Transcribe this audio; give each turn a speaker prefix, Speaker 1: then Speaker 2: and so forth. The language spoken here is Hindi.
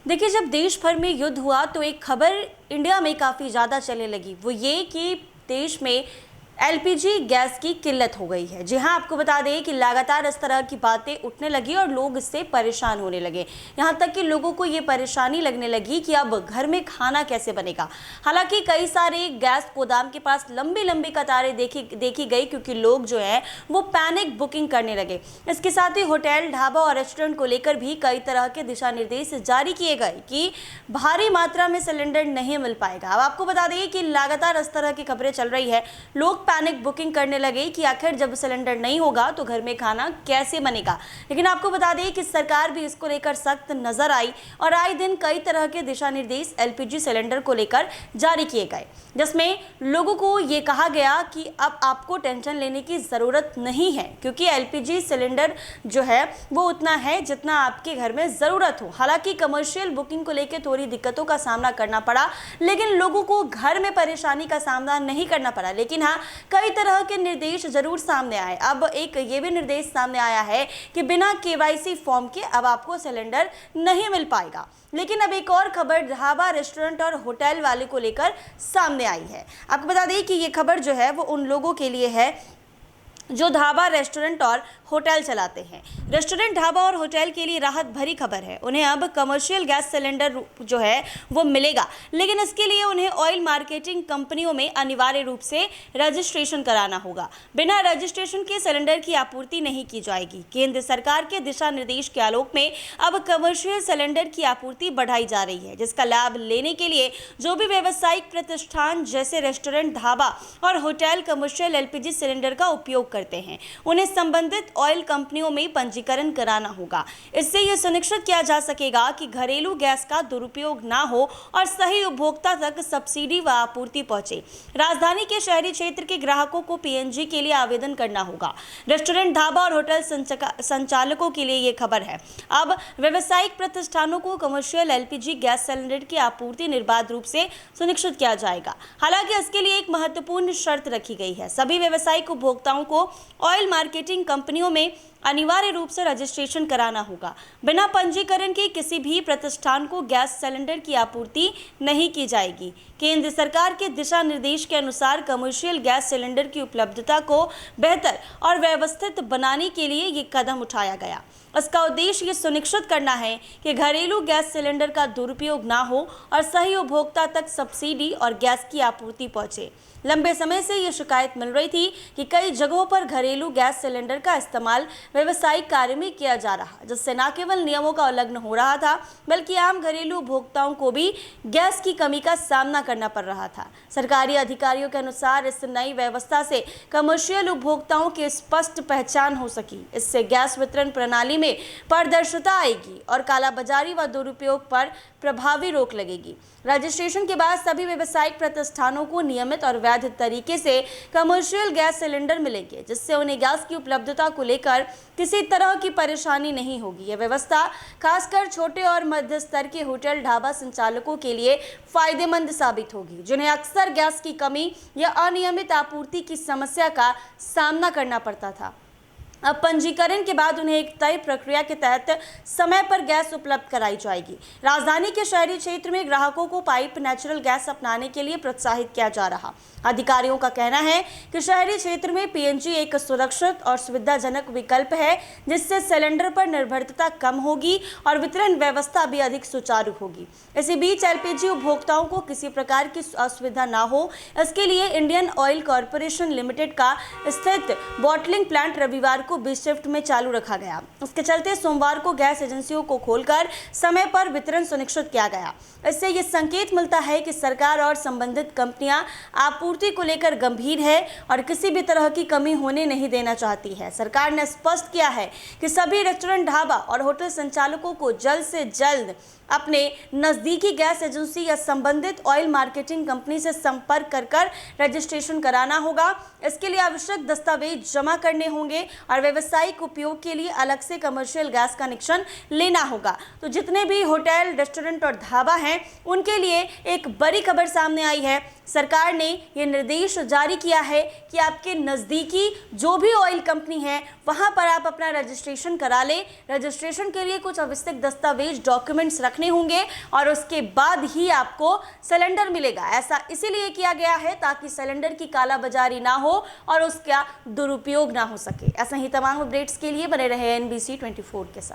Speaker 1: देखिए, जब देश भर में युद्ध हुआ तो एक खबर इंडिया में काफ़ी ज़्यादा चलने लगी। वो ये कि देश में एलपीजी गैस की किल्लत हो गई है। जी हाँ, आपको बता दें कि लगातार इस तरह की बातें उठने लगी और लोग इससे परेशान होने लगे। यहाँ तक कि लोगों को ये परेशानी लगने लगी कि अब घर में खाना कैसे बनेगा। हालांकि कई सारे गैस गोदाम के पास लंबी लंबी कतारें देखी गई, क्योंकि लोग जो है वो पैनिक बुकिंग करने लगे। इसके साथ ही होटल, ढाबा और रेस्टोरेंट को लेकर भी कई तरह के दिशा निर्देश जारी किए गए कि भारी मात्रा में सिलेंडर नहीं मिल पाएगा। अब आपको बता दें कि लगातार इस तरह की खबरें चल रही है। लोग पैनिक बुकिंग करने लगे कि आखिर जब सिलेंडर नहीं होगा तो घर में खाना कैसे बनेगा। लेकिन आपको बता दें कि सरकार भी इसको लेकर सख्त नजर आई और आए दिन कई तरह के दिशा निर्देश एलपीजी सिलेंडर को लेकर जारी किए गए, जिसमें लोगों को ये कहा गया कि अब आपको टेंशन लेने की ज़रूरत नहीं है, क्योंकि एलपीजी सिलेंडर जो है वो उतना है जितना आपके घर में ज़रूरत हो। हालांकि कमर्शियल बुकिंग को लेकर थोड़ी दिक्कतों का सामना करना पड़ा, लेकिन लोगों को घर में परेशानी का सामना नहीं करना पड़ा। लेकिन हाँ, कई तरह के निर्देश जरूर सामने आए। अब एक ये भी निर्देश सामने आया है कि बिना केवाईसी फॉर्म के अब आपको सिलेंडर नहीं मिल पाएगा। लेकिन अब एक और खबर ढाबा, रेस्टोरेंट और होटल वाले को लेकर सामने आई है। आपको बता दें कि ये खबर जो है वो उन लोगों के लिए है जो ढाबा, रेस्टोरेंट और होटल चलाते हैं। रेस्टोरेंट, ढाबा और होटल के लिए राहत भरी खबर है। उन्हें अब कमर्शियल गैस सिलेंडर जो है वो मिलेगा, लेकिन इसके लिए उन्हें ऑयल मार्केटिंग कंपनियों में अनिवार्य रूप से रजिस्ट्रेशन कराना होगा। बिना रजिस्ट्रेशन के सिलेंडर की आपूर्ति नहीं की जाएगी। केंद्र सरकार के दिशा निर्देश के आलोक में अब कमर्शियल सिलेंडर की आपूर्ति बढ़ाई जा रही है, जिसका लाभ लेने के लिए जो भी व्यावसायिक प्रतिष्ठान जैसे रेस्टोरेंट, ढाबा और होटल कमर्शियल एलपीजी सिलेंडर का उपयोग करते हैं, उन्हें संबंधित ऑयल कंपनियों में पंजीकरण कराना होगा। इससे यह सुनिश्चित किया जा सकेगा कि घरेलू गैस का दुरुपयोग ना हो और सही उपभोक्ता तक सब्सिडी व आपूर्ति पहुंचे। राजधानी के शहरी क्षेत्र के ग्राहकों को पीएनजी के लिए आवेदन करना होगा। रेस्टोरेंट, ढाबा और होटल संचालकों के लिए यह खबर है। अब व्यावसायिक प्रतिष्ठानों को कमर्शियल एलपीजी गैस सिलेंडर की आपूर्ति निर्बाध रूप से सुनिश्चित किया जाएगा। हालांकि इसके लिए एक महत्वपूर्ण शर्त रखी गई है। सभी व्यावसायिक उपभोक्ताओं को ऑयल मार्केटिंग कंपनियों में अनिवार्य रूप से रजिस्ट्रेशन कराना होगा। बिना पंजीकरण के किसी भी प्रतिष्ठान को गैस सिलेंडर की आपूर्ति नहीं की जाएगी। केंद्र सरकार के दिशा निर्देश के अनुसार कमर्शियल गैस सिलेंडर की उपलब्धता को बेहतर और व्यवस्थित बनाने के लिए ये कदम उठाया गया। इसका उद्देश्य ये सुनिश्चित करना है कि घरेलू गैस सिलेंडर का दुरुपयोग ना हो और सही उपभोक्ता तक सब्सिडी और गैस की आपूर्ति पहुंचे। लंबे समय से ये शिकायत मिल रही थी कि कई जगहों पर घरेलू गैस सिलेंडर का इस्तेमाल व्यवसायिक कार्य में किया जा रहा, जिससे न केवल नियमों का उल्लंघन हो रहा था, बल्कि आम घरेलू उपभोक्ताओं को भी गैस की कमी का सामना करना पड़ रहा था। सरकारी अधिकारियों के अनुसार इस नई व्यवस्था से कमर्शियल उपभोक्ताओं की स्पष्ट पहचान हो सकी। इससे गैस वितरण प्रणाली में पारदर्शिता आएगी और कालाबाजारी व दुरुपयोग पर प्रभावी रोक लगेगी। रजिस्ट्रेशन के बाद सभी व्यावसायिक प्रतिष्ठानों को नियमित और वैध तरीके से कमर्शियल गैस सिलेंडर मिलेंगे, जिससे उन्हें गैस की उपलब्धता को लेकर किसी तरह की परेशानी नहीं होगी। यह व्यवस्था खासकर छोटे और मध्य स्तर के होटल, ढाबा संचालकों के लिए फायदेमंद साबित होगी, जिन्हें अक्सर गैस की कमी या अनियमित आपूर्ति की समस्या का सामना करना पड़ता था। अब पंजीकरण के बाद उन्हें एक तय प्रक्रिया के तहत समय पर गैस उपलब्ध कराई जाएगी। राजधानी के शहरी क्षेत्र में ग्राहकों को पाइप नेचुरल गैस अपनाने के लिए प्रोत्साहित किया जा रहा। अधिकारियों का कहना है कि शहरी क्षेत्र में पीएनजी एक सुरक्षित और सुविधाजनक विकल्प है, जिससे सिलेंडर पर निर्भरता कम होगी और वितरण व्यवस्था भी अधिक सुचारू होगी। इसी बीच एलपीजी उपभोक्ताओं को किसी प्रकार की असुविधा ना हो, इसके लिए इंडियन ऑयल कॉरपोरेशन लिमिटेड का स्थित बॉटलिंग प्लांट रविवार को 20 शिफ्ट में चालू रखा गया। इसके चलते सोमवार को गैस एजेंसियों को खोलकर समय पर वितरण सुनिश्चित किया गया। इससे ये संकेत मिलता है कि सरकार और संबंधित कंपनियां आपूर्ति को लेकर गंभीर है और किसी भी तरह की कमी होने नहीं देना चाहती है। सरकार ने स्पष्ट किया है कि सभी रेस्टोरेंट, ढाबा और होटल संचालकों को जल्द से जल्द अपने नज़दीकी गैस एजेंसी या संबंधित ऑयल मार्केटिंग कंपनी से संपर्क कर रजिस्ट्रेशन कराना होगा। इसके लिए आवश्यक दस्तावेज जमा करने होंगे और व्यावसायिक उपयोग के लिए अलग से कमर्शियल गैस कनेक्शन लेना होगा। तो जितने भी होटल, रेस्टोरेंट और ढाबा हैं, उनके लिए एक बड़ी खबर सामने आई है। सरकार ने ये निर्देश जारी किया है कि आपके नज़दीकी जो भी ऑयल कंपनी है, वहाँ पर आप अपना रजिस्ट्रेशन करा लें। रजिस्ट्रेशन के लिए कुछ आवश्यक दस्तावेज, डॉक्यूमेंट्स रखने रखने होंगे और उसके बाद ही आपको सिलेंडर मिलेगा। ऐसा इसीलिए किया गया है ताकि सिलेंडर की कालाबाजारी ना हो और उसका दुरुपयोग ना हो सके। ऐसा ही तमाम अपडेट्स के लिए बने रहे NBC 24 के साथ।